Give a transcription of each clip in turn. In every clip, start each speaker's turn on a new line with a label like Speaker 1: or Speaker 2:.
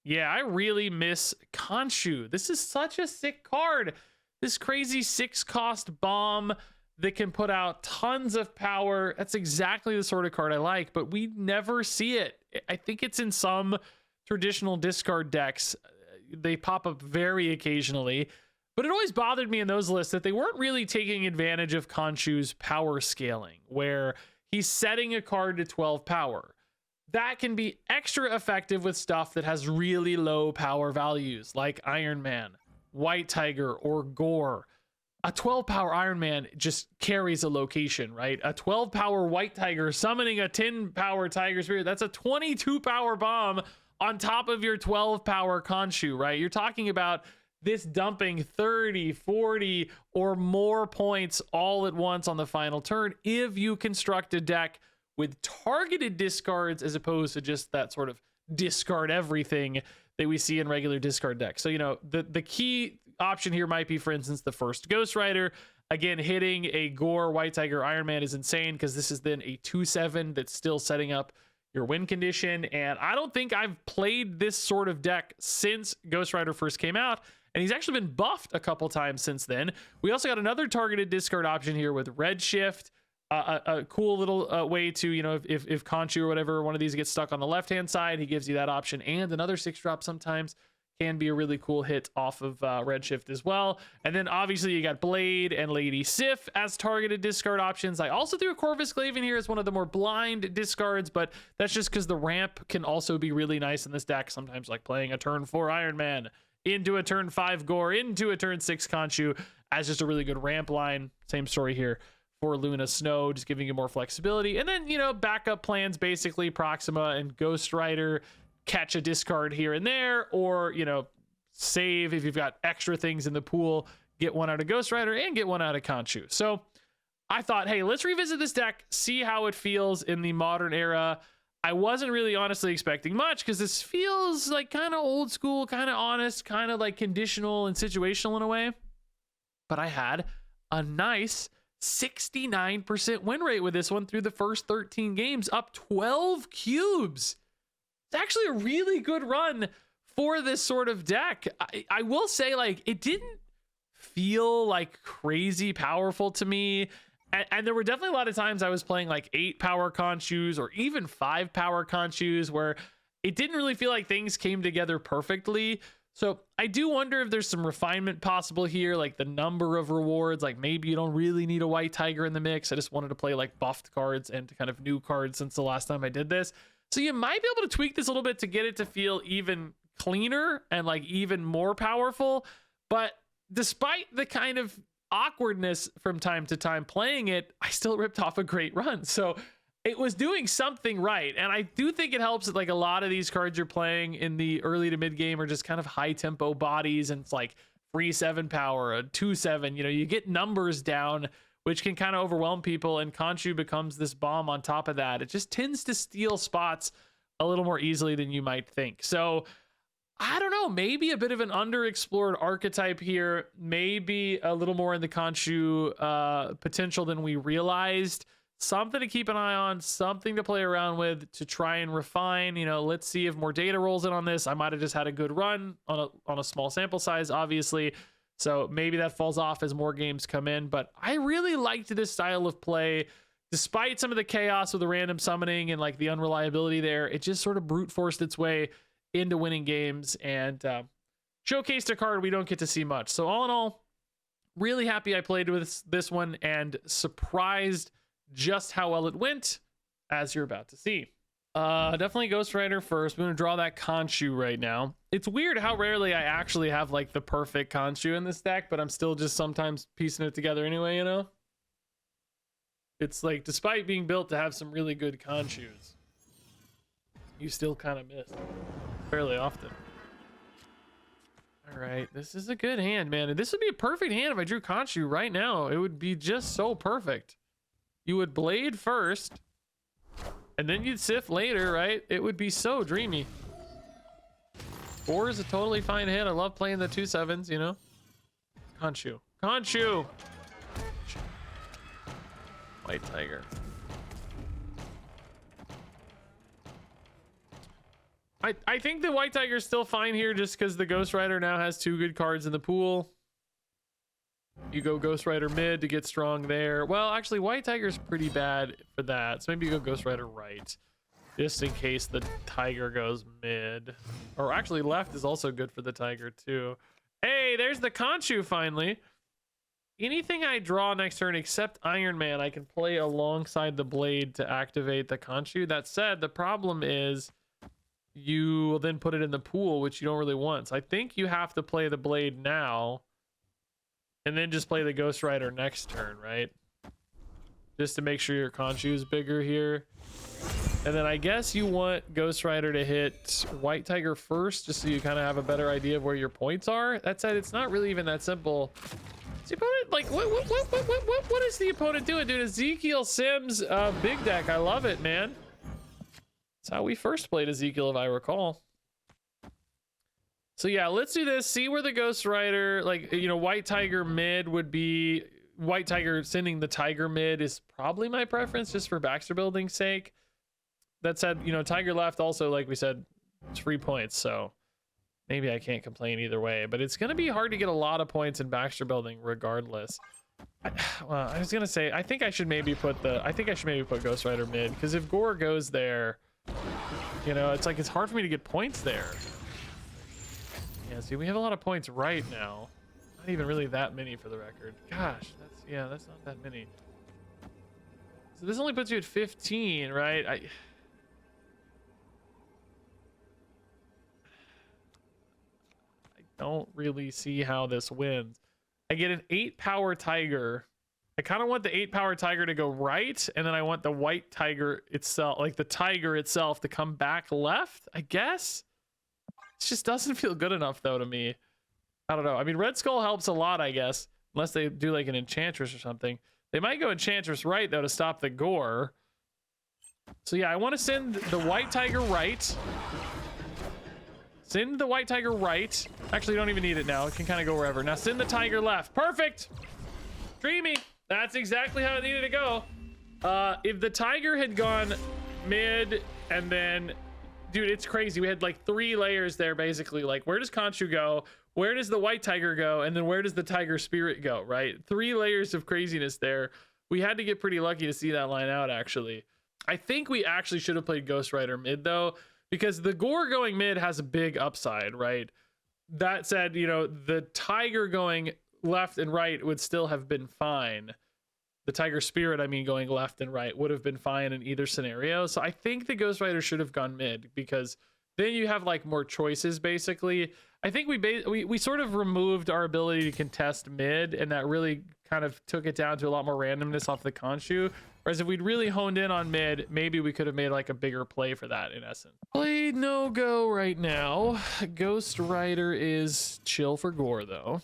Speaker 1: Yeah, I really miss Khonshu. This is such a sick card. This crazy 6-cost bomb that can put out tons of power. That's exactly the sort of card I like, but we never see it. I think it's in some traditional discard decks. They pop up very occasionally, but it always bothered me in those lists that they weren't really taking advantage of Khonshu's power scaling, where he's setting a card to 12 power. That can be extra effective with stuff that has really low power values, like Iron Man, White Tiger, or Gorr. A 12 power Iron Man just carries a location, right? A 12 power White Tiger summoning a 10 power Tiger Spirit, that's a 22 power bomb on top of your 12 power Khonshu, right? You're talking about this dumping 30, 40, or more points all at once on the final turn if you construct a deck with targeted discards as opposed to just that sort of discard everything that we see in regular discard decks. So, you know, the key option here might be, for instance, the first Ghost Rider. Again, hitting a Gorr, White Tiger, Iron Man is insane because this is then a 2/7 that's still setting up your win condition. And I don't think I've played this sort of deck since Ghost Rider first came out. And he's actually been buffed a couple times since then. We also got another targeted discard option here with Redshift. A cool little way to, you know, if Khonshu or whatever, one of these gets stuck on the left-hand side, he gives you that option. And another 6-drop sometimes can be a really cool hit off of Redshift as well. And then obviously you got Blade and Lady Sif as targeted discard options. I also threw a Corvus Glaive in here as one of the more blind discards, but that's just because the ramp can also be really nice in this deck. Sometimes like playing a turn 4 Iron Man into a turn 5 Gorr, into a turn 6 Khonshu as just a really good ramp line. Same story here for Luna Snow, just giving you more flexibility. And then, you know, backup plans, basically Proxima and Ghost Rider, catch a discard here and there, or, you know, save if you've got extra things in the pool, get one out of Ghost Rider and get one out of Khonshu. So I thought, hey, let's revisit this deck, see how it feels in the modern era. I wasn't really honestly expecting much because this feels like kind of old school, kind of honest, kind of like conditional and situational in a way. But I had a nice 69% win rate with this one through the first 13 games, up 12 cubes. It's actually a really good run for this sort of deck. I will say, like, it didn't feel like crazy powerful to me. And there were definitely a lot of times I was playing like 8 power Khonshus or even 5 power Khonshus where it didn't really feel like things came together perfectly. So I do wonder if there's some refinement possible here, like the number of rewards. Like maybe you don't really need a White Tiger in the mix. I just wanted to play like buffed cards and kind of new cards since the last time I did this. So you might be able to tweak this a little bit to get it to feel even cleaner and like even more powerful. But despite the kind of awkwardness from time to time playing it, I still ripped off a great run. So it was doing something right. And I do think it helps that like a lot of these cards you're playing in the early to mid game are just kind of high tempo bodies, and it's like free 7 power, a 2/7, you know, you get numbers down, which can kind of overwhelm people. And Khonshu becomes this bomb on top of that. It just tends to steal spots a little more easily than you might think. So I don't know, maybe a bit of an underexplored archetype here, maybe a little more in the Khonshu potential than we realized. Something to keep an eye on, something to play around with to try and refine. You know, let's see if more data rolls in on this. I might have just had a good run on a small sample size, obviously. So maybe that falls off as more games come in. But I really liked this style of play. Despite some of the chaos with the random summoning and like the unreliability there, it just sort of brute forced its way into winning games and showcased a card we don't get to see much. So all in all, really happy I played with this one and surprised just how well it went, as you're about to see. Definitely Ghost Rider first. I'm going to draw that Khonshu right now. It's weird how rarely I actually have like the perfect Khonshu in this deck, but I'm still just sometimes piecing it together anyway, you know? It's like, despite being built to have some really good Khonshus, you still kind of miss fairly often. All right, this is a good hand, man. And this would be a perfect hand if I drew Khonshu right now. It would be just so perfect. You would Blade first, and then you'd Sif later, right? It would be so dreamy. 4 is a totally fine hit. I love playing the 2/7s, you know? Khonshu. Khonshu! White Tiger. I think the White Tiger's still fine here just because the Ghost Rider now has 2 good cards in the pool. You go Ghost Rider mid to get strong there. Well, actually, White Tiger's pretty bad for that. So maybe you go Ghost Rider right, just in case the Tiger goes mid. Or actually, left is also good for the Tiger, too. Hey, there's the Khonshu finally. Anything I draw next turn except Iron Man, I can play alongside the Blade to activate the Khonshu. That said, the problem is you will then put it in the pool, which you don't really want. So I think you have to play the Blade now and then just play the Ghost Rider next turn, right? Just to make sure your Khonshu is bigger here. And then I guess you want Ghost Rider to hit White Tiger first, just so you kind of have a better idea of where your points are. That said, it's not really even that simple. Is the opponent, like, what is the opponent doing? Dude, Ezekiel Sims big deck. I love it, man. That's how we first played Ezekiel, if I recall. So yeah, let's do this. See where the Ghost Rider, like, you know, White Tiger mid would be... White Tiger sending the Tiger mid is probably my preference, just for Baxter building's sake. That said, you know, Tiger left also, like we said, it's free points, so maybe I can't complain either way. But it's going to be hard to get a lot of points in Baxter building regardless. Well, I was going to say, I think I should maybe put Ghost Rider mid, because if Gorr goes there, you know, it's like it's hard for me to get points there. Yeah, see, we have a lot of points right now. Not even really that many for the record. Gosh, that's not that many. So this only puts you at 15, right? I don't really see how this wins. I get an 8 power Tiger. I kind of want the 8 power Tiger to go right, and then I want the White Tiger itself, like the Tiger itself, to come back left, I guess. It just doesn't feel good enough though to me. I don't know. I mean, Red Skull helps a lot, I guess, unless they do like an Enchantress or something. They might go Enchantress right though to stop the Gorr. So yeah, I want to send the White Tiger right. Send the White Tiger right. Actually, you don't even need it now. It can kind of go wherever. Now send the Tiger left. Perfect. Dreamy. That's exactly how it needed to go. If the Tiger had gone mid and then, dude, it's crazy. We had like 3 layers there basically. Like, where does Khonshu go? Where does the White Tiger go? And then where does the Tiger Spirit go, right? 3 layers of craziness there. We had to get pretty lucky to see that line out, actually. I think we actually should have played Ghost Rider mid, though, because the Gorr going mid has a big upside, right? That said, you know, the Tiger going left and right would still have been fine. The Tiger Spirit, I mean, going left and right would have been fine in either scenario. So I think the Ghost Rider should have gone mid, because then you have like more choices, basically. I think we sort of removed our ability to contest mid, and that really kind of took it down to a lot more randomness off the Khonshu. Whereas if we'd really honed in on mid, maybe we could have made like a bigger play for that in essence. Play no go right now. Ghost Rider is chill for Gorr though.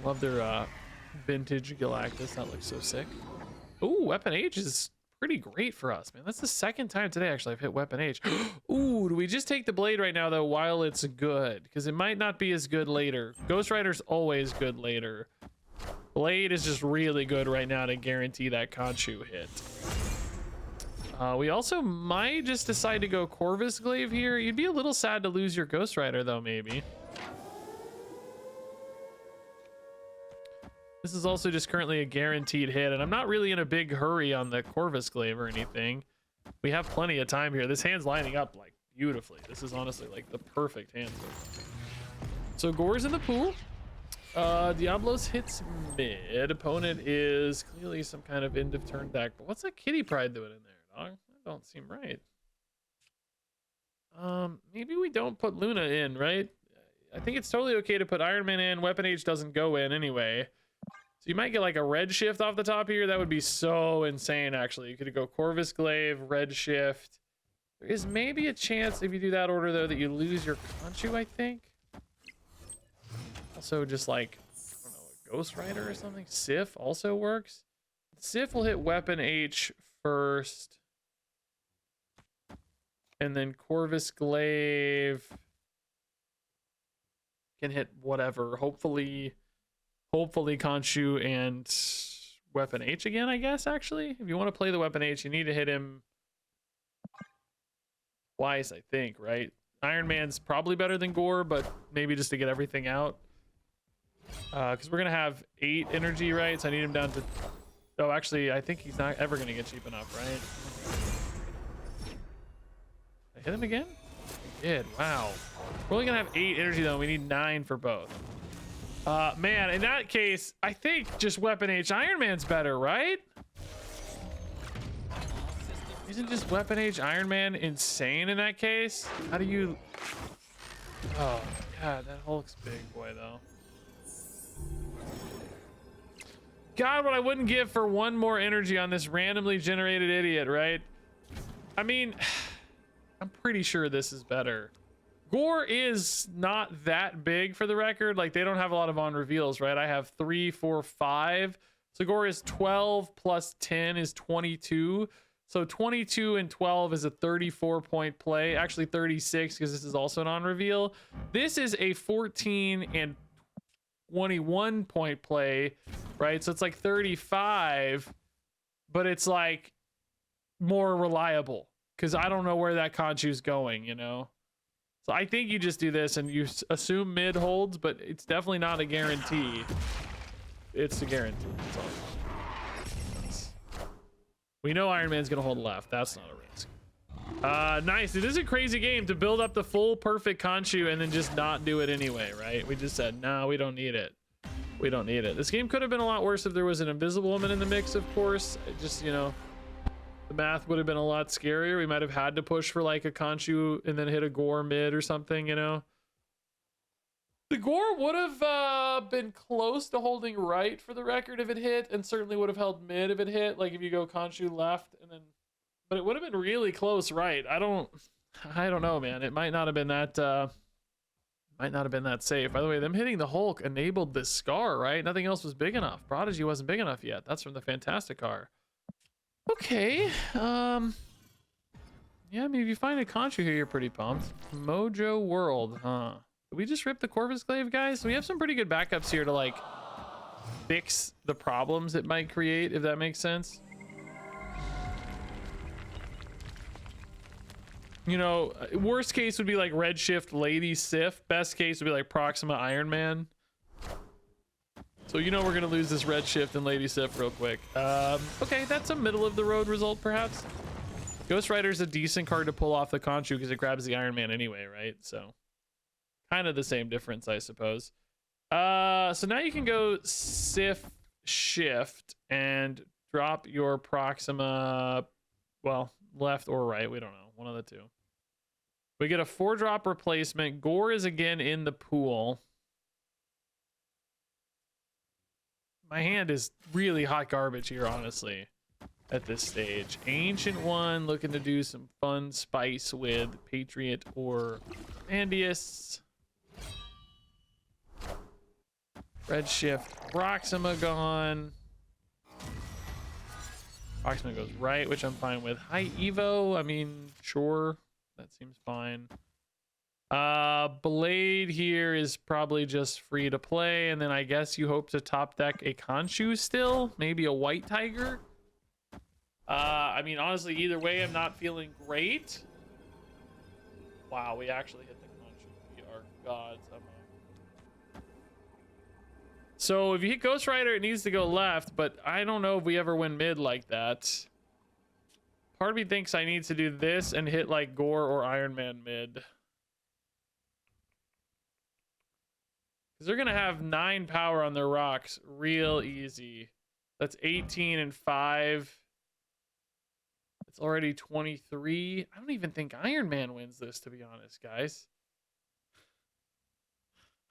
Speaker 1: Love their vintage Galactus. That looks so sick. Ooh, Weapon H is pretty great for us, man. That's the second time today actually I've hit Weapon H. Ooh, do we just take the Blade right now though while it's good? Because it might not be as good later. Ghost Rider's always good later. Blade is just really good right now to guarantee that Khonshu hit. We also might just decide to go Corvus Glaive here. You'd be a little sad to lose your Ghost Rider though, maybe. This is also just currently a guaranteed hit, and I'm not really in a big hurry on the Corvus Glaive or anything. We have plenty of time here. This hand's lining up like beautifully. This is honestly like the perfect hand. So Gorr's in the pool. Diablos hits mid. Opponent is clearly some kind of end of turn deck. But what's that Kitty Pride doing in there, dog? That don't seem right. Maybe we don't put Luna in, right? I think it's totally okay to put Iron Man in. Weapon H doesn't go in anyway. So you might get like a red shift off the top here. That would be so insane, actually. You could go Corvus Glaive, red shift. There is maybe a chance if you do that order, though, that you lose your Khonshu, I think. Also, just like, I don't know, a Ghost Rider or something. Sif also works. Sif will hit Weapon H first. And then Corvus Glaive can hit whatever. Hopefully Khonshu and Weapon H again, I guess, actually. If you want to play the Weapon H, you need to hit him twice, I think, right? Iron Man's probably better than Gorr, but maybe just to get everything out. Because we're gonna have 8 energy, right? So I need him down to. Oh, actually, I think he's not ever gonna get cheap enough, right? I hit him again? I did. Wow. We're only gonna have 8 energy though. We need 9 for both. Man, in that case, I think just Weapon H Iron Man's better, right? Isn't just Weapon H Iron Man insane in that case? How do you... Oh, God, that Hulk's big boy, though. God, what I wouldn't give for 1 more energy on this randomly generated idiot, right? I mean, I'm pretty sure this is better. Gorr is not that big for the record. Like, they don't have a lot of on reveals, right? I have 3, 4, 5. So Gorr is 12 plus 10 is 22. So 22 and 12 is a 34-point play. Actually 36 because this is also an on reveal. This is a 14 and 21-point play, right? So it's like 35, but it's like more reliable because I don't know where that Khonshu's going, you know? So I think you just do this and you assume mid holds, but it's definitely not a guarantee. It's a guarantee. That's all. We know Iron Man's gonna hold left. That's not a risk. Nice. It is a crazy game to build up the full perfect Khonshu and then just not do it anyway, right? We just said, no, we don't need it. We don't need it. This game could have been a lot worse if there was an Invisible Woman in the mix, of course. It just, you know, the math would have been a lot scarier. We might have had to push for like a Khonshu and then hit a Gorr mid or something, you know? The Gorr would have been close to holding right for the record if it hit, and certainly would have held mid if it hit. Like if you go Khonshu left and then, but it would have been really close right. I don't know, man. It might not have been that safe. By the way, them hitting the Hulk enabled this scar, right? Nothing else was big enough. Prodigy wasn't big enough yet. That's from the Fantastic car. Okay. Yeah, I mean, if you find a Khonshu here, you're pretty pumped. Mojo World, huh? Did we just rip the Corvus Glaive, guys? We have some pretty good backups here to like fix the problems it might create, if that makes sense. You know, worst case would be like Redshift Lady Sif. Best case would be like Proxima Iron Man. So you know we're gonna lose this Redshift and Lady Sif real quick. Okay, that's a middle of the road result, perhaps. Ghost Rider's a decent card to pull off the Khonshu because it grabs the Iron Man anyway, right? So kind of the same difference, I suppose. So now you can go Sif Shift and drop your Proxima, well, left or right. We don't know. One of the two. We get a 4-drop replacement. Gorr is again in the pool. My hand is really hot garbage here, honestly, at this stage. Ancient One looking to do some fun spice with Patriot or Mandius. Redshift Proxima gone. Proxima goes right, which I'm fine with. High Evo, I mean, sure. That seems fine. Blade here is probably just free to play, and then I guess you hope to top deck a Khonshu still, maybe a White Tiger. I mean, honestly, either way, I'm not feeling great. Wow, we actually hit the Khonshu. We are gods. So if you hit Ghost Rider, it needs to go left, but I don't know if we ever win mid like that. Part of me thinks I need to do this and hit like Gorr or Iron Man mid. Because they're going to have 9 power on their rocks real easy. That's 18 and 5. It's already 23. I don't even think Iron Man wins this, to be honest, guys.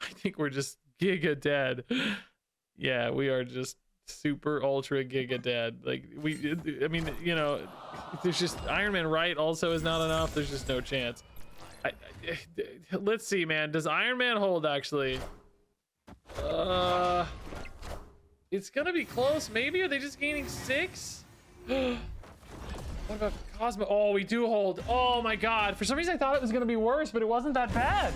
Speaker 1: I think we're just giga dead. Yeah, we are just super ultra giga dead. Like I mean, you know, there's just Iron Man right also is not enough. There's just no chance. Let's see, man. Does Iron Man hold actually? It's gonna be close. Maybe are they just gaining 6? What about Cosmo? Oh, we do hold. Oh my god. For some reason I thought it was gonna be worse, but it wasn't that bad.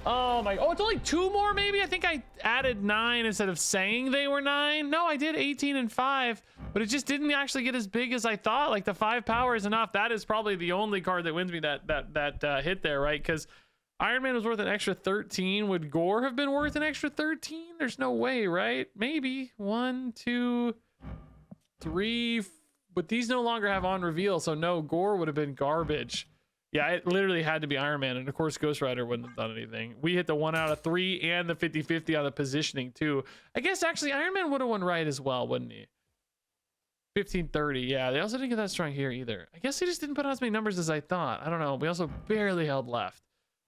Speaker 1: Oh my, oh, it's only 2 more maybe? I think I added 9 instead of saying they were 9. No, I did 18 and 5, but it just didn't actually get as big as I thought. Like the 5 power is enough. That is probably the only card that wins me that hit there, right? Because Iron Man was worth an extra 13. Would Gorr have been worth an extra 13? There's no way, right? Maybe 1, 2, 3, but these no longer have on reveal, so no, Gorr would have been garbage. Yeah, it literally had to be Iron Man, and of course Ghost Rider wouldn't have done anything. We hit the 1 out of 3 and the 50-50 on the positioning too. I guess actually Iron Man would have won right as well, wouldn't he? 1530, yeah, they also didn't get that strong here either. I guess they just didn't put out as many numbers as I thought. I don't know, we also barely held left.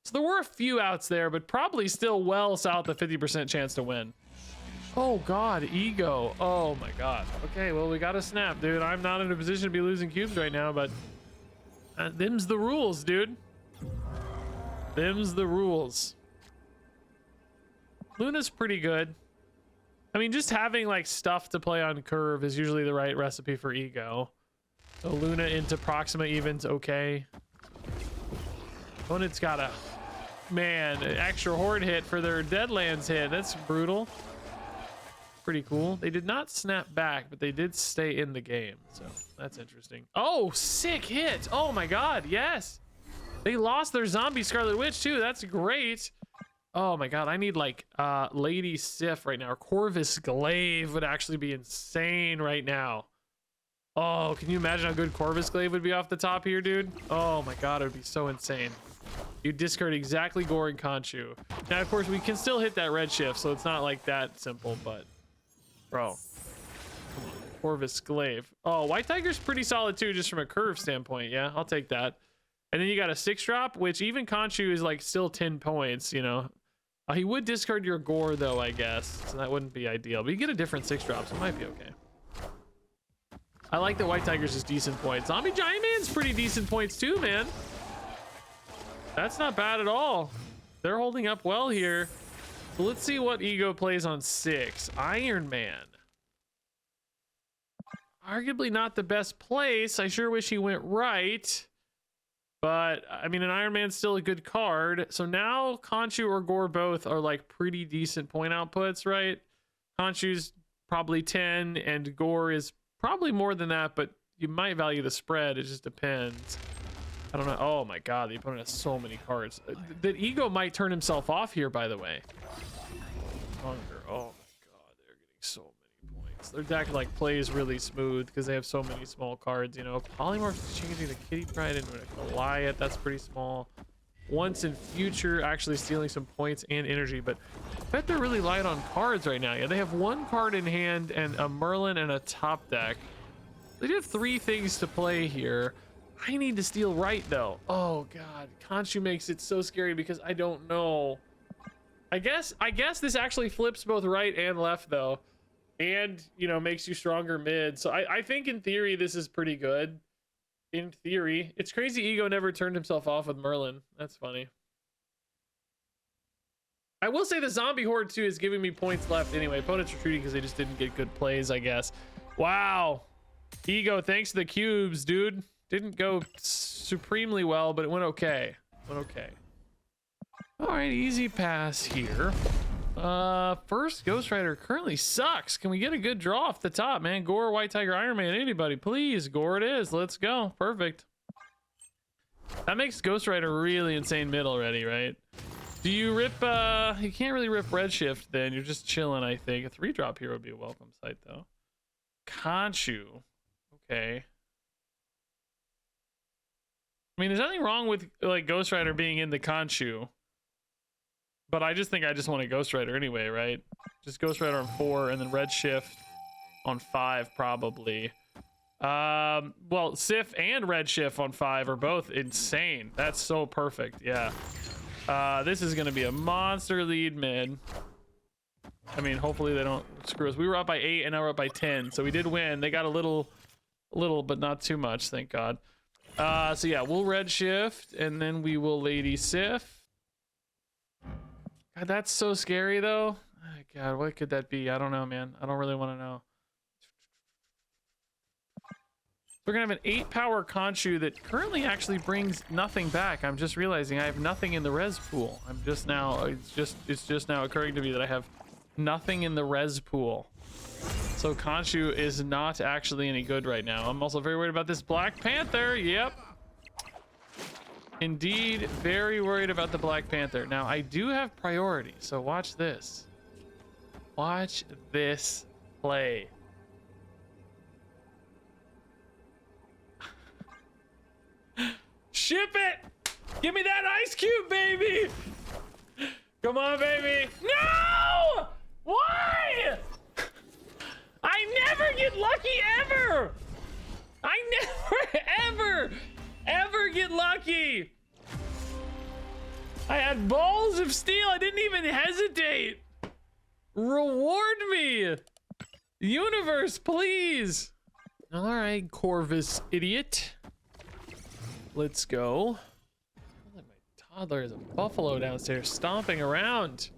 Speaker 1: So there were a few outs there, but probably still well south of 50% chance to win. Oh God, ego, oh my God. Okay, well we gotta snap, dude. I'm not in a position to be losing cubes right now, but them's the rules, dude. Them's the rules. Luna's pretty good. I mean, just having like stuff to play on curve is usually the right recipe for ego. So Luna into Proxima even's okay. Opponent's got a, man, an extra horde hit for their Deadlands hit. That's brutal. Pretty cool. They did not snap back, but they did stay in the game, so that's interesting. Oh, sick hit. Oh my God, yes. They lost their zombie Scarlet Witch too. That's great. Oh my God, I need like Lady Sif right now. Or Corvus Glaive would actually be insane right now. Oh, can you imagine how good Corvus Glaive would be off the top here, dude? Oh my God, it would be so insane. You discard exactly Gorr and Khonshu. Now, of course, we can still hit that red shift, so it's not like that simple, but bro, come on. Corvus Glaive. Oh, White Tiger's pretty solid too, just from a curve standpoint. Yeah, I'll take that. And then you got a 6-drop, which even Khonshu is like still 10 points, you know. He would discard your Gorr though, I guess, so that wouldn't be ideal. But you get a different 6-drop, so it might be okay. I like that White Tiger's is decent points. Zombie Giant Man's pretty decent points too, man. That's not bad at all. They're holding up well here. So let's see what ego plays on 6. Iron Man. Arguably not the best place. I sure wish he went right. But, I mean, an Iron Man's still a good card. So now Khonshu or Gorr both are like pretty decent point outputs, right? Khonshu's probably 10 and Gorr is probably more than that, but you might value the spread. It just depends. I don't know. Oh my God, the opponent has so many cards. That ego might turn himself off here, by the way. Hunger. Oh my God, they're getting so many points. Their deck like plays really smooth because they have so many small cards. You know, Polymorph's changing the Kitty Pryde into a Goliath. That's pretty small. Once in future, actually stealing some points and energy, but I bet they're really light on cards right now. Yeah, they have 1 card in hand and a Merlin and a top deck. They have 3 things to play here. I need to steal right though. Oh God, Khonshu makes it so scary because I don't know. I guess this actually flips both right and left though, and you know makes you stronger mid. So I think in theory this is pretty good. In theory, it's crazy. Ego never turned himself off with Merlin. That's funny. I will say the zombie horde too is giving me points left anyway. Opponents retreating because they just didn't get good plays, I guess. Wow, Ego, thanks to the cubes, dude. Didn't go supremely well, but it went okay. Went okay. All right, easy pass here. First Ghost Rider currently sucks. Can we get a good draw off the top, man? Gorr, White Tiger, Iron Man, anybody, please. Gorr it is. Let's go. Perfect. That makes Ghost Rider really insane mid already, right? Do you rip, you can't really rip Redshift then. You're just chilling, I think. A 3-drop here would be a welcome sight, though. Khonshu. Okay. I mean, there's nothing wrong with like Ghost Rider being in the Khonshu, but I just think I just want a Ghost Rider anyway, right? Just Ghost Rider on 4 and then Redshift on 5 probably. Well, Sif and Redshift on 5 are both insane. That's so perfect. Yeah. This is gonna be a monster lead mid. I mean, hopefully they don't screw us. We were up by 8 and now we're up by 10, so we did win. They got a little, but not too much, thank God. So yeah, we'll Redshift and then we will Lady Sif. God, that's so scary though. Oh, God, what could that be? I don't know, man. I don't really want to know. we're gonna have an 8 power Khonshu that currently actually brings nothing back. I'm just realizing I have nothing in the res pool. I'm just now, it's just now occurring to me that I have nothing in the res pool. So Khonshu is not actually any good right now. I'm also very worried about this Black Panther. Yep. Indeed, very worried about the Black Panther. Now, I do have priority, so watch this. Watch this play. Ship it! Give me that ice cube, baby! Come on, baby. No! Why? I never get lucky ever! I never, ever get lucky! I had balls of steel. I didn't even hesitate. Reward me! Universe, please! All right, Corvus idiot. Let's go. My toddler is a buffalo downstairs stomping around.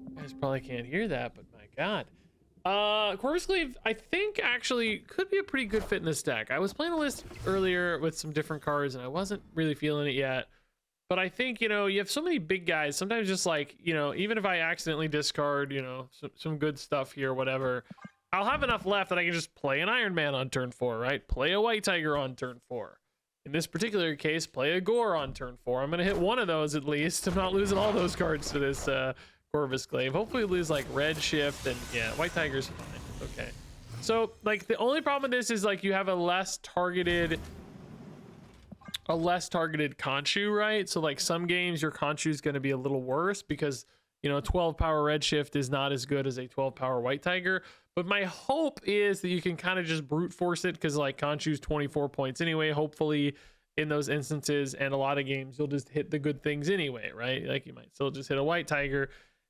Speaker 1: You guys probably can't hear that, but my god. Corvus Cleave, I think actually could be a pretty good fit in this deck. I was playing a list earlier with some different cards and I wasn't really feeling it yet. But I think, you know, you have so many big guys, sometimes just like, you know, even if I accidentally discard, you know, some good stuff here, whatever, I'll have enough left that I can just play an Iron Man on turn 4, right? Play a White Tiger on turn 4. In this particular case, play a Gorr on turn 4. I'm going to hit one of those at least. I'm not losing all those cards to this Corvus Glaive. Hopefully lose like Red Shift and yeah, White Tiger's fine. Okay. So like the only problem with this is like you have a less targeted Khonshu, right? So like some games your Khonshu is going to be a little worse because, you know, 12 power Red Shift is not as good as a 12 power White Tiger. But my hope is that you can kind of just brute force it because like Khonshu's 24 points anyway, hopefully in those instances, and a lot of games you'll just hit the good things anyway, right? Like you might still just hit a White Tiger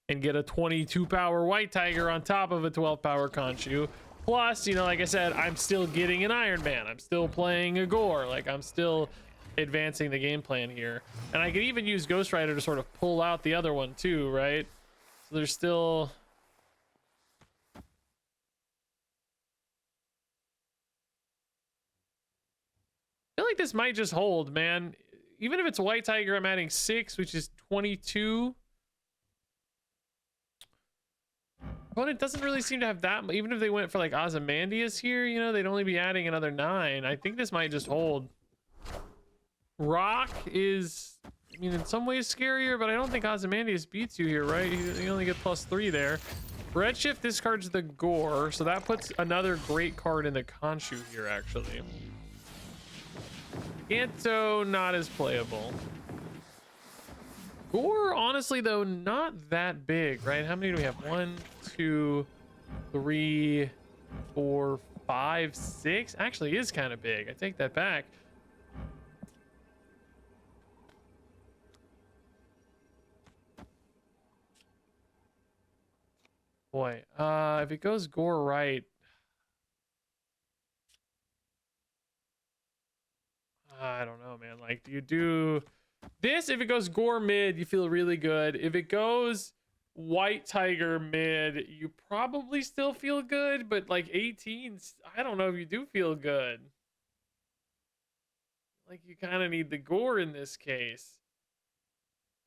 Speaker 1: and get a 22 power White Tiger on top of a 12 power Khonshu. Plus, you know, like I said, I'm still getting an Iron Man. I'm still playing a Gorr. Like I'm still advancing the game plan here. And I could even use Ghost Rider to sort of pull out the other one too, right? So there's still... I feel like this might just hold, man. Even if it's White Tiger, I'm adding 6, which is 22. Opponent doesn't really seem to have that. Even if they went for like Ozymandias here, you know, they'd only be adding another 9. I think this might just hold. Rock is, I mean, in some ways scarier, but I don't think Ozymandias beats you here, right? You only get +3 there. Redshift discards the Gorr, so that puts another great card in the Khonshu here, actually. Ganto, not as playable. Gorr, honestly, though, not that big, right? How many do we have? 1, 2, 3, 4, 5, 6. Actually, is kind of big. I take that back. Boy, if it goes Gorr right, I don't know, man. Like, do you do this? If it goes Gorr mid, you feel really good. If it goes White Tiger mid, you probably still feel good, but like 18s, I don't know if you do feel good. Like, you kind of need the Gorr in this case.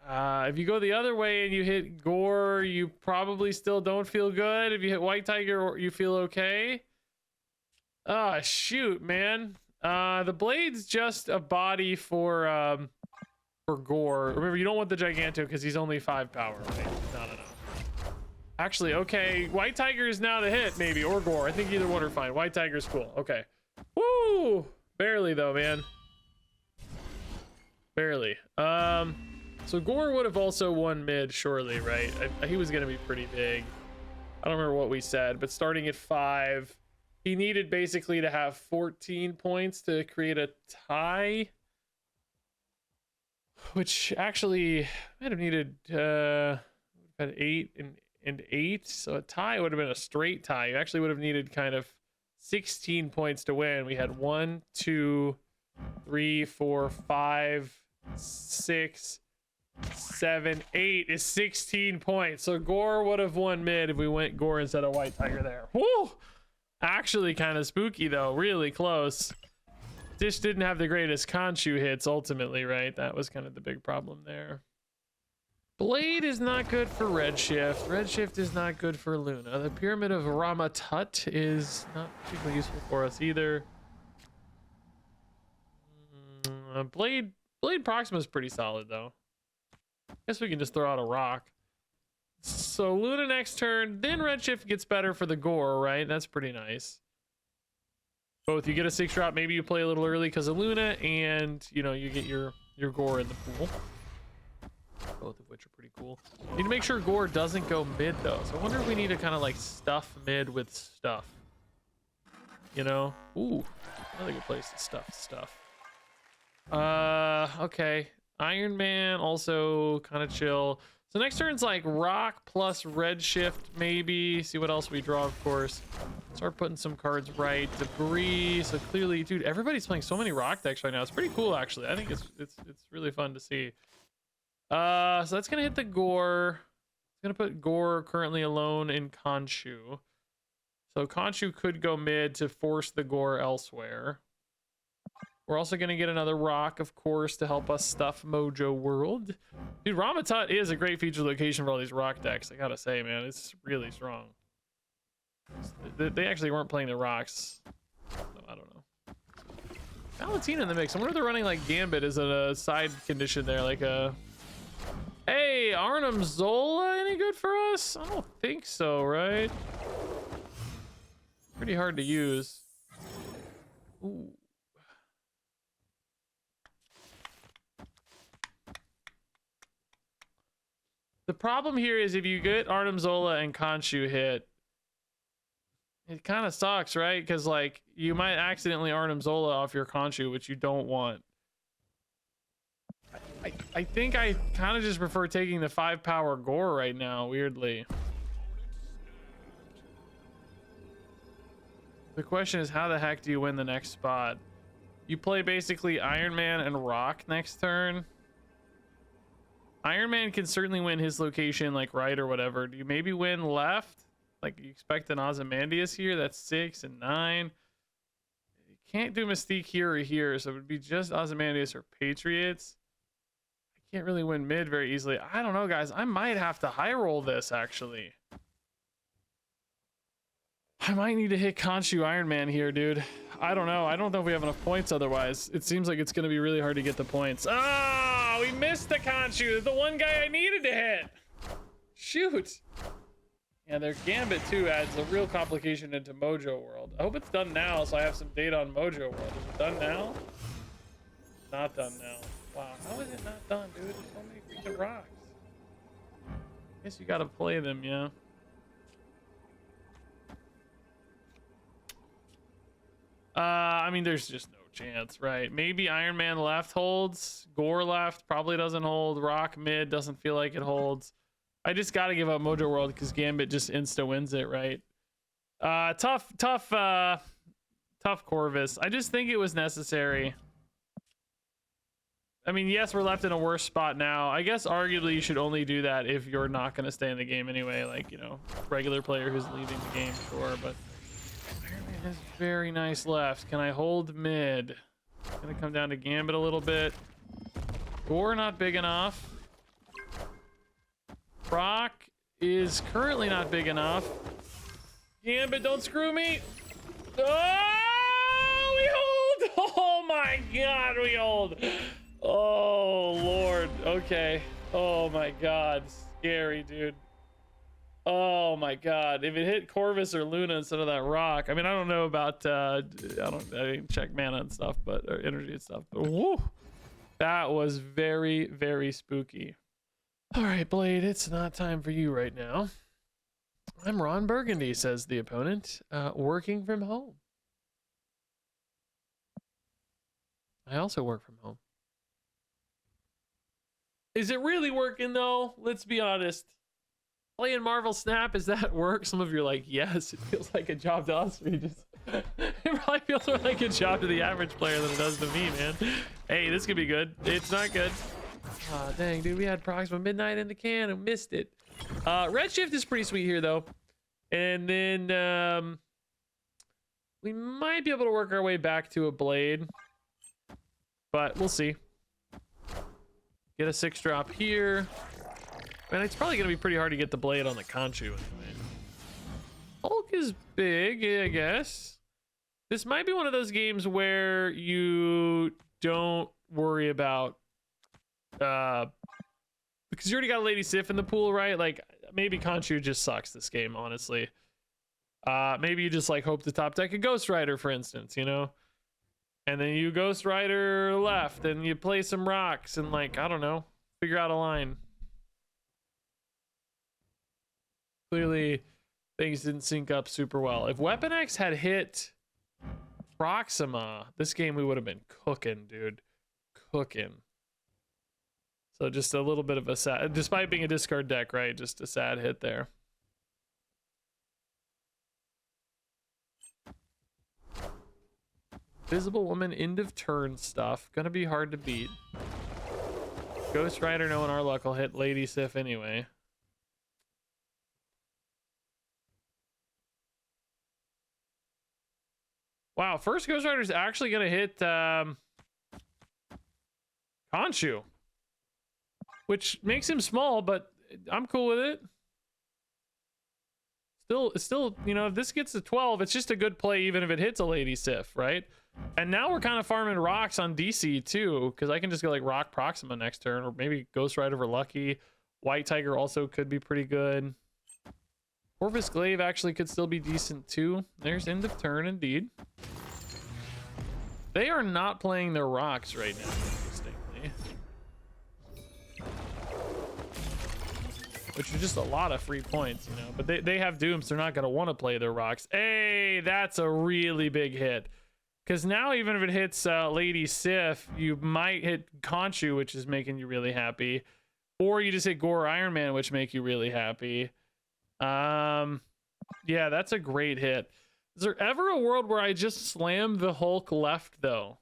Speaker 1: If you go the other way and you hit Gorr, you probably still don't feel good. If you hit White Tiger, you feel okay. Ah, shoot, man. The blade's just a body for Gorr. Remember, you don't want the Giganto because he's only 5 power, right? Not enough. Actually, okay, White Tiger is now the hit, maybe, or Gorr. I think either one are fine. White Tiger's cool. Okay. Woo! Barely, though, man. Barely. So Gorr would have also won mid, surely, right? He was going to be pretty big. I don't remember what we said, but starting at 5, he needed basically to have 14 points to create a tie, which actually might have needed had 8 and 8, so a tie would have been a straight tie. You actually would have needed kind of 16 points to win. We had 1, 2, 3, 4, 5, 6, 7, 8 is 16 points. So Gorr would have won mid if we went Gorr instead of White Tiger there. Woo! Actually kind of spooky though, really close. Dish didn't have the greatest Khonshu hits ultimately, right? That was kind of the big problem there. Blade is not good for Redshift. Redshift is not good for Luna. The Pyramid of Ramatut is not particularly useful for us either. Blade Proxima is pretty solid though. Guess we can just throw out a rock. So Luna next turn, then Redshift gets better for the Gorr, right? That's pretty nice. Both you get a 6-drop, maybe you play a little early because of Luna, and you know you get your Gorr in the pool. Both of which are pretty cool. Need to make sure Gorr doesn't go mid though. So I wonder if we need to kind of like stuff mid with stuff. You know? Ooh, another good place to stuff stuff. Okay. Iron Man also kind of chill. So next turn's like rock plus Redshift maybe. See what else we draw, of course. Start putting some cards right. Debris. So clearly, dude, everybody's playing so many rock decks right now. It's pretty cool actually. I think it's really fun to see. So that's gonna hit the Gorr. It's gonna put Gorr currently alone in Khonshu. So Khonshu could go mid to force the Gorr elsewhere. We're also gonna get another rock, of course, to help us stuff Mojo World. Dude, Ramatut is a great feature location for all these rock decks. I gotta say, man, it's really strong. They actually weren't playing the rocks. So I don't know. Valentina in the mix. I wonder if they're running like Gambit as a side condition there, like a. Hey, Arnim Zola, any good for us? I don't think so, right? Pretty hard to use. Ooh. The problem here is if you get Arnim Zola and Khonshu hit, it kind of sucks, right? Because like you might accidentally Arnim Zola off your Khonshu, which you don't want. I think I kind of just prefer taking the 5-power Gorr right now, weirdly. The question is, how the heck do you win the next spot? You play basically Iron Man and Rock next turn. Iron Man can certainly win his location, like right or whatever. Do you maybe win left? Like you expect an Ozymandias here? That's 6 and 9. You can't do Mystique here or here, so it would be just Ozymandias or Patriots. Can't really win mid very easily. I don't know, guys. I might have to high roll this actually. I might need to hit Khonshu Iron Man here, dude. I don't know. I don't know if we have enough points otherwise. It seems like it's going to be really hard to get the points. Ah, we missed the Khonshu. The one guy I needed to hit. Shoot. Yeah, their Gambit too adds a real complication into Mojo World. I hope it's done now so I have some data on Mojo World. Is it done now? Not done now. Wow, how is it not done, dude? There's so many freaking rocks. Guess you gotta play them, yeah. I mean, there's just no chance, right? Maybe Iron Man left holds. Gorr left probably doesn't hold. Rock mid doesn't feel like it holds. I just gotta give up Mojo World because Gambit just insta wins it, right? Tough Corvus. I just think it was necessary. I mean, yes, we're left in a worse spot now. I guess arguably you should only do that if you're not going to stay in the game anyway. Like, you know, regular player who's leaving the game, sure. But Iron Man is very nice left. Can I hold mid? Gonna come down to Gambit a little bit. Gorr not big enough. Rock is currently not big enough. Gambit, don't screw me. Oh, we hold. Oh my God, we hold. Oh Lord. Okay. Oh my God. Scary, dude. Oh my God. If it hit Corvus or Luna instead of that rock, I mean, I don't know about I didn't check mana and stuff, but or energy and stuff. But whoo, that was very, very spooky. All right, Blade, it's not time for you right now. I'm Ron Burgundy, says the opponent, working from home. I also work from home. Is it really working though? Let's be honest. Playing Marvel Snap, is that work? Some of you are like, yes, it feels like a job to us. It probably feels more like a job to the average player than it does to me, man. Hey, this could be good. It's not good. Aw, dang, dude, we had Proxima Midnight in the can and missed it. Redshift is pretty sweet here though. And then we might be able to work our way back to a Blade. but we'll see. Get a 6-drop here. Man, it's probably gonna be pretty hard to get the blade on the Khonshu anyway. Hulk is big, I guess. This might be one of those games where you don't worry about because you already got a Lady Sif in the pool, right? Like maybe Khonshu just sucks this game, honestly. Maybe you just like hope the top deck a Ghost Rider, for instance, you know? And then you Ghost Rider left and you play some rocks and like, I don't know, figure out a line. Clearly things didn't sync up super well. If Weapon X had hit Proxima, this game we would have been cooking, dude. Cooking. So just a little bit of a sad, despite being a discard deck, right? Just a sad hit there. Visible Woman, end of turn stuff. Gonna be hard to beat. Ghost Rider, knowing our luck, will hit Lady Sif anyway. Wow, first Ghost Rider is actually gonna hit Khonshu, which makes him small, but I'm cool with it. Still, you know, if this gets to 12, it's just a good play even if it hits a Lady Sif, right? And now we're kind of farming rocks on DC too, because I can just go like Rock Proxima next turn, or maybe Ghost Rider for Lucky. White Tiger also could be pretty good. Corvus Glaive actually could still be decent too. There's end of turn indeed. They are not playing their rocks right now, interestingly. Which are just a lot of free points, you know. But they have Dooms, they're not going to want to play their rocks. Hey, that's a really big hit. Because now even if it hits Lady Sif, you might hit Khonshu, which is making you really happy. Or you just hit Gorr Iron Man, which make you really happy. Yeah, that's a great hit. Is there ever a world where I just slam the Hulk left, though?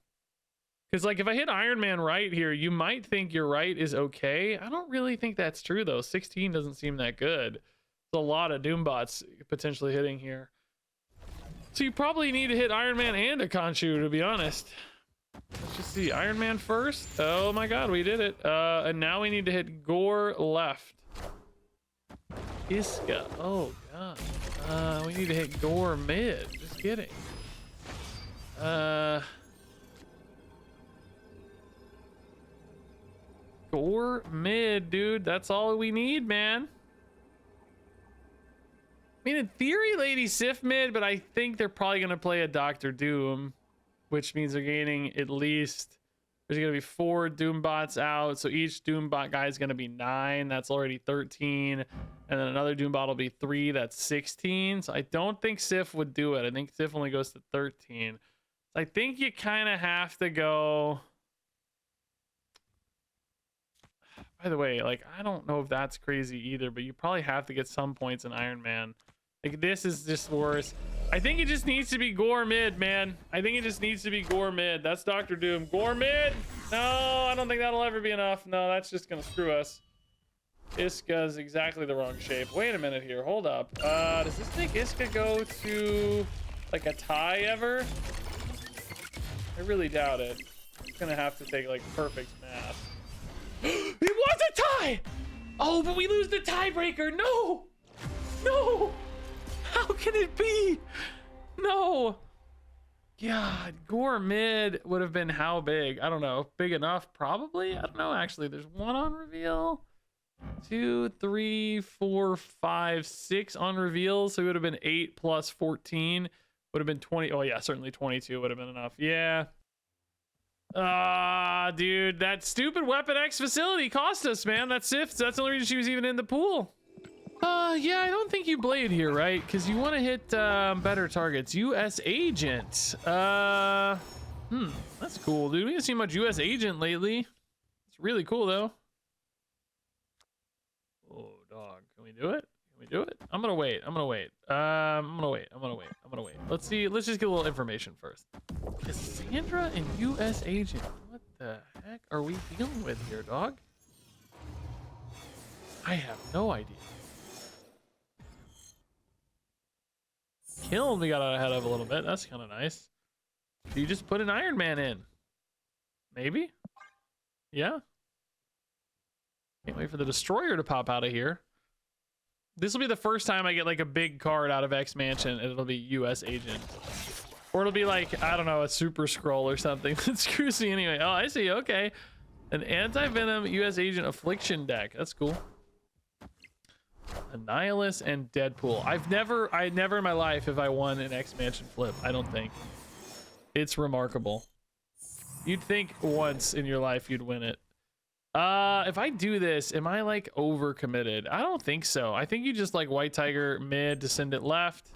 Speaker 1: Because, like, if I hit Iron Man right here, you might think your right is okay. I don't really think that's true, though. 16 doesn't seem that good. There's a lot of Doombots potentially hitting here. So you probably need to hit Iron Man and a Khonshu, to be honest. Let's just see. Iron Man first. Oh, my God, we did it. And now we need to hit Gorr left. Iska. Oh, God. We need to hit Gorr mid. Just kidding. Gorr mid, dude. That's all we need, man. I mean, in theory, Lady Sif mid, but I think they're probably going to play a Doctor Doom, which means they're gaining at least... There's going to be 4 Doombots out, so each Doombot guy is going to be 9. That's already 13. And then another Doombot will be 3. That's 16. So I don't think Sif would do it. I think Sif only goes to 13. So I think you kind of have to go... By the way, like, I don't know if that's crazy either, but you probably have to get some points in Iron Man. Like, this is just worse. I think it just needs to be Gorr mid, man. I think it just needs to be Gorr mid. That's Dr. Doom. Gorr mid? No, I don't think that'll ever be enough. No, that's just gonna screw us. Iska's exactly the wrong shape. Wait a minute here. Hold up. Does this make Iska go to, like, a tie ever? I really doubt it. It's gonna have to take, like, perfect math. It was a tie! Oh, but we lose the tiebreaker. No! No! How can it be? No. God, Gorr mid would have been how big? I don't know. Big enough? Probably. I don't know, actually. There's 1 on reveal. 2, 3, 4, 5, 6 on reveal. So it would have been 8 plus 14. Would have been 20. Oh, yeah, certainly 22 would have been enough. Yeah. Dude, that stupid Weapon X facility cost us, man. That's Sif. That's the only reason she was even in the pool. Yeah, I don't think you blade here, right? Because you want to hit better targets. U.S. Agent. That's cool, dude. We haven't seen much U.S. Agent lately. It's really cool, though. Oh, dog. Can we do it? Can we do it? I'm gonna wait. I'm gonna wait. I'm gonna wait. Let's see. Let's just get a little information first. Cassandra and U.S. Agent. What the heck are we dealing with here, dog? I have no idea. Kiln we got out ahead of a little bit. That's kind of nice. You just put an Iron Man in. Maybe? Yeah. Can't wait for the Destroyer to pop out of here. This will be the first time I get like a big card out of X Mansion, and it'll be US Agent. Or it'll be like, I don't know, a Super Scroll or something that screws me anyway. Oh, I see. Okay. An Anti-Venom US Agent Affliction deck. That's cool. Annihilus and Deadpool. I never in my life have I won an X Mansion flip. I don't think. It's remarkable. You'd think once in your life you'd win it. If I do this, am I like over committed? I don't think so. I think you just like White Tiger mid to send it left.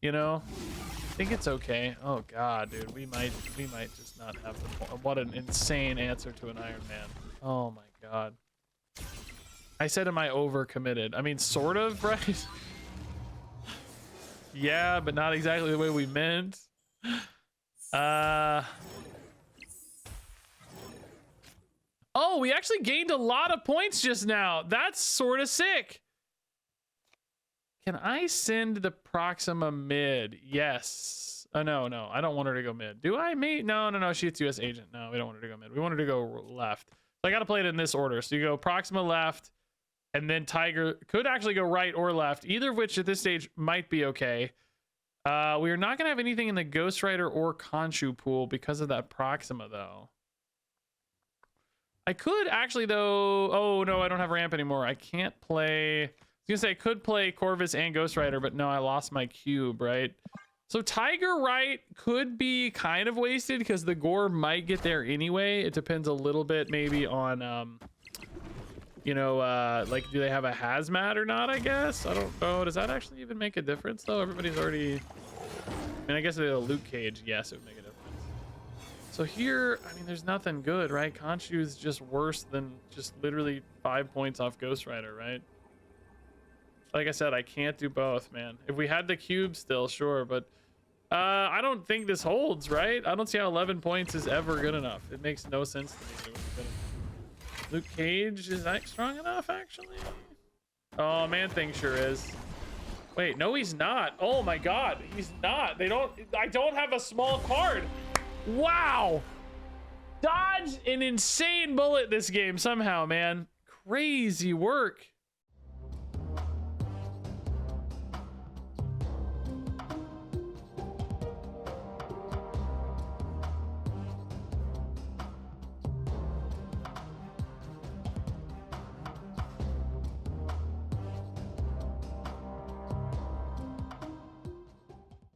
Speaker 1: You know? I think it's okay. Oh god, dude, we might just not have the point. What an insane answer to an Iron Man. Oh my god. I said, am I over committed? I mean, sort of, right? Yeah, but not exactly the way we meant. Oh, we actually gained a lot of points just now. That's sort of sick. Can I send the Proxima mid? Yes. Oh, no. I don't want her to go mid. Do I, mate? No. She's US Agent. No, we don't want her to go mid. We want her to go left. So I got to play it in this order. So you go Proxima left, and then Tiger could actually go right or left, either of which at this stage might be okay. We are not going to have anything in the Ghost Rider or Khonshu pool because of that Proxima, though. I could actually, though... Oh, no, I don't have ramp anymore. I can't play... I was gonna say I could play Corvus and Ghost Rider, but no, I lost my cube, right? So Tiger right could be kind of wasted because the Gorr might get there anyway. It depends a little bit maybe on, you know, like do they have a hazmat or not, I guess? I don't know. Does that actually even make a difference, though? Everybody's already... I mean, I guess if they had a loot cage, yes, it would make a difference. So here, I mean, there's nothing good, right? Khonshu is just worse than just literally 5 points off Ghost Rider, right? Like I said, I can't do both, man. If we had the cube still, sure, but I don't think this holds, right? I don't see how 11 points is ever good enough. It makes no sense to me. Luke Cage, is that strong enough, actually? Oh, Man Thing sure is. Wait, no, he's not. Oh my god, he's not. I don't have a small card. Wow. Dodge an insane bullet this game somehow, man. Crazy work.